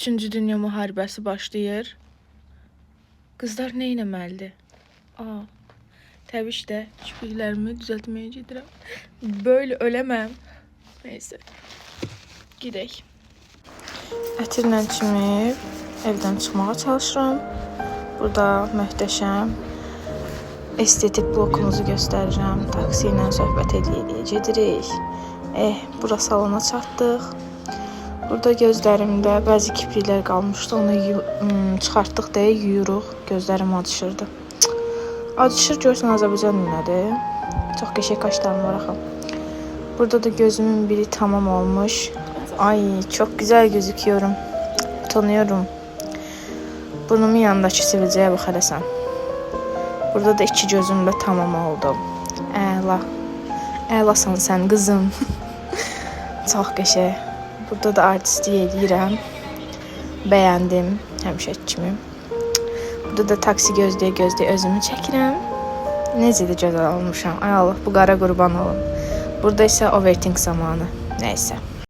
3-cü Dünya müharibəsi başlayır. Qızlar nə etməlidir? Təbii ki də kipriklərimi düzəltməyə gedirəm. Böyle öləməm. Neyse. Gidək. Ətirlə çimib evdən çıxmağa çalışıram. Burada möhtəşəm estetik blokumuzu göstərirəm. Taksi ilə söhbət edə-edə gedirik. Bura salona çatdıq. Burada gözlərimdə bəzi kipriklər qalmışdı. Onu çıxartdıq deyə yuyuruq. Gözlərim acışırdı. Acışır görsən Azərbaycan nədir? Çox qəşəng qaşlarım var axı. Burada da gözümün biri tamam olmuş. Ay, çok güzel gözüküyorum. Utanıyorum. Burnumun yanındakı sivilcəyə bax hələ sən. Burada da 2 gözümlə tamam oldum. Əla. Əlasan sən qızım. Çox qəşəng. Burada da artistlik edirəm. Bəyəndim həmişə kimi. Burada da taksi gözləyə özümü çəkirəm. Necə də gözəl olmuşam. Ay Allah, bu qara qurban olum. Burada isə overthink zamanı. Nəysə.